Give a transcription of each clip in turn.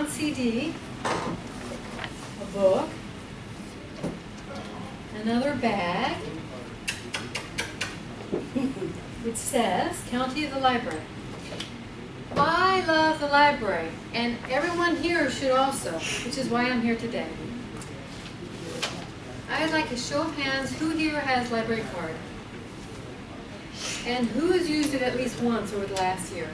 on CD, a book, another bag, which says County of the Library. I love the library, and everyone here should also, which is why I'm here today. I'd like a show of hands who here has library card, and who has used it at least once over the last year.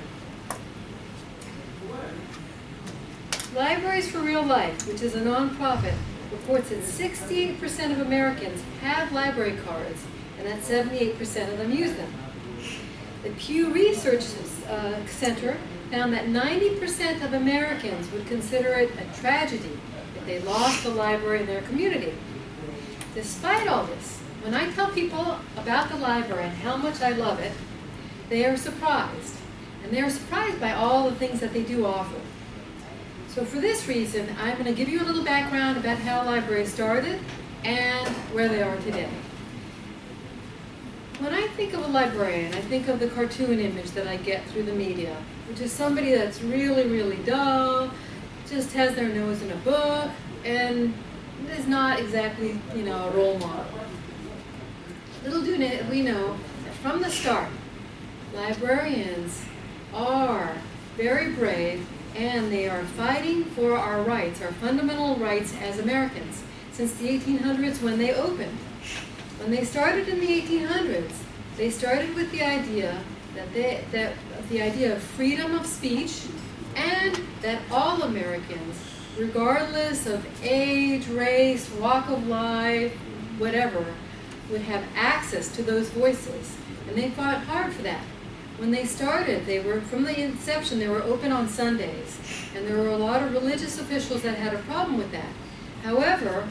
Libraries for Real Life, which is a nonprofit, reports that 68% of Americans have library cards, and that 78% of them use them. The Pew Research Center found that 90% of Americans would consider it a tragedy if they lost a library in their community. Despite all this, when I tell people about the library and how much I love it, they are surprised. And they are surprised by all the things that they do offer. So for this reason, I'm going to give you a little background about how libraries started and where they are today. When I think of a librarian, I think of the cartoon image that I get through the media, which is somebody that's really, really dull, just has their nose in a book, and is not exactly, a role model. Little do we know that from the start, librarians are very brave, and they are fighting for our rights, our fundamental rights as Americans, since the 1800s when they opened. When they started in the 1800s, they started with the idea the idea of freedom of speech, and that all Americans, regardless of age, race, walk of life, whatever, would have access to those voices. And they fought hard for that. When they started, from the inception, they were open on Sundays. And there were a lot of religious officials that had a problem with that. However,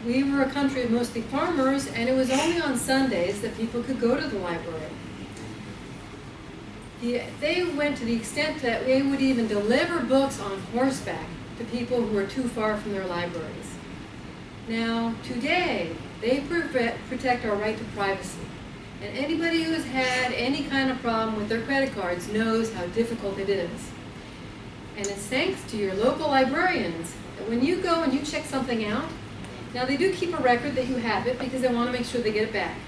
we were a country of mostly farmers, and it was only on Sundays that people could go to the library. They went to the extent that they would even deliver books on horseback to people who were too far from their libraries. Now, today, they protect our right to privacy. And anybody who's had any kind of problem with their credit cards knows how difficult it is. And it's thanks to your local librarians that when you go and you check something out, now they do keep a record that you have it because they want to make sure they get it back.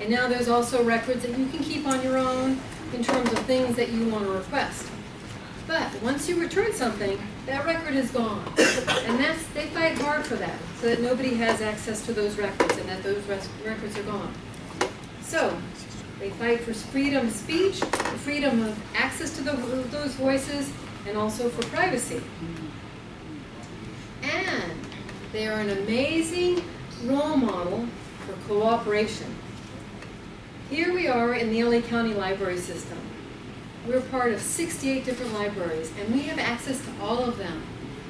And now there's also records that you can keep on your own in terms of things that you want to request. But once you return something, that record is gone. And they fight hard for that, so that nobody has access to those records and that those records are gone. So they fight for freedom of speech, the freedom of access to those voices, and also for privacy. And they are an amazing role model for cooperation. Here we are in the LA County Library System. We're part of 68 different libraries, and we have access to all of them.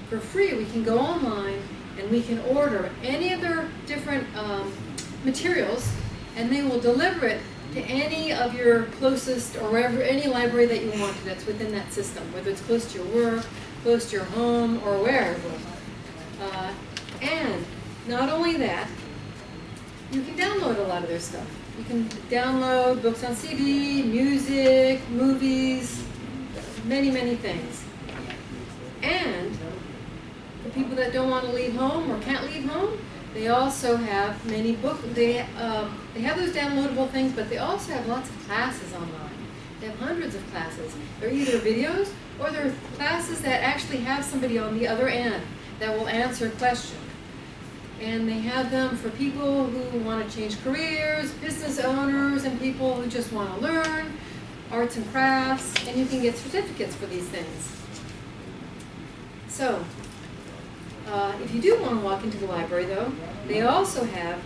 For free, we can go online and we can order any of their different materials, and they will deliver it to any of your closest, or wherever, any library that you want to that's within that system, whether it's close to your work, close to your home, or wherever. And not only that, you can download a lot of their stuff. You can download books on CD, music, movies, many, many things. And for people that don't want to leave home or can't leave home, they also have many books. They have those downloadable things, but they also have lots of classes online. They have hundreds of classes. They're either videos or they're classes that actually have somebody on the other end that will answer a question. And they have them for people who want to change careers, business owners, and people who just want to learn, arts and crafts, and you can get certificates for these things. So, if you do want to walk into the library, though, they also have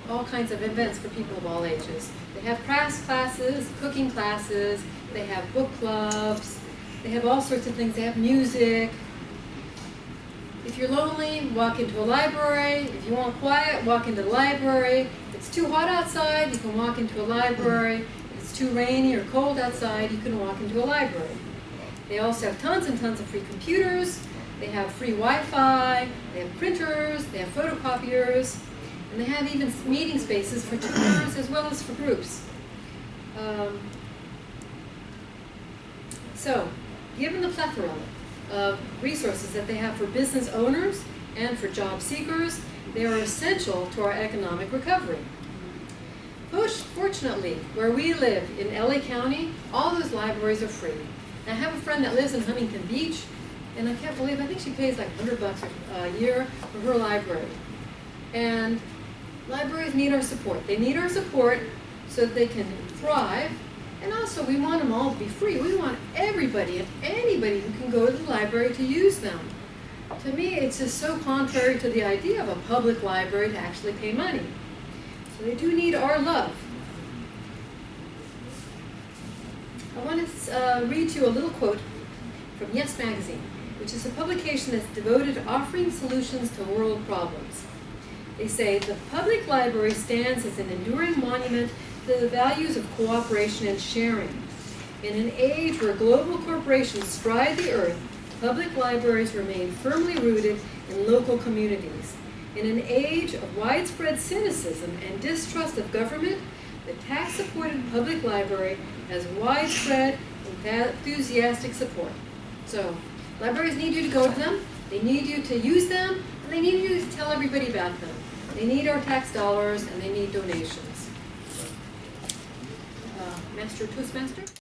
all kinds of events for people of all ages. They have crafts classes, cooking classes, they have book clubs, they have all sorts of things. They have music. If you're lonely, walk into a library. If you want quiet, walk into the library. If it's too hot outside, you can walk into a library. If it's too rainy or cold outside, you can walk into a library. They also have tons and tons of free computers. They have free Wi-Fi. They have printers. They have photocopiers. And they have even meeting spaces for tours as well as for groups. So, given the plethora of resources that they have for business owners and for job seekers. They are essential to our economic recovery. Fortunately, where we live in LA County, all those libraries are free. I have a friend that lives in Huntington Beach, and I can't believe, I think she pays like $100 a year for her library. And libraries need our support. They need our support so that they can thrive. And also, we want them all to be free. We want everybody and anybody who can go to the library to use them. To me, it's just so contrary to the idea of a public library to actually pay money. So they do need our love. I want to read you a little quote from Yes Magazine, which is a publication that's devoted to offering solutions to world problems. They say, the public library stands as an enduring monument to the values of cooperation and sharing. In an age where global corporations stride the earth, public libraries remain firmly rooted in local communities. In an age of widespread cynicism and distrust of government, the tax-supported public library has widespread and enthusiastic support. So, libraries need you to go to them, they need you to use them, and they need you to tell everybody about them. They need our tax dollars, and they need donations. Master Toastmaster?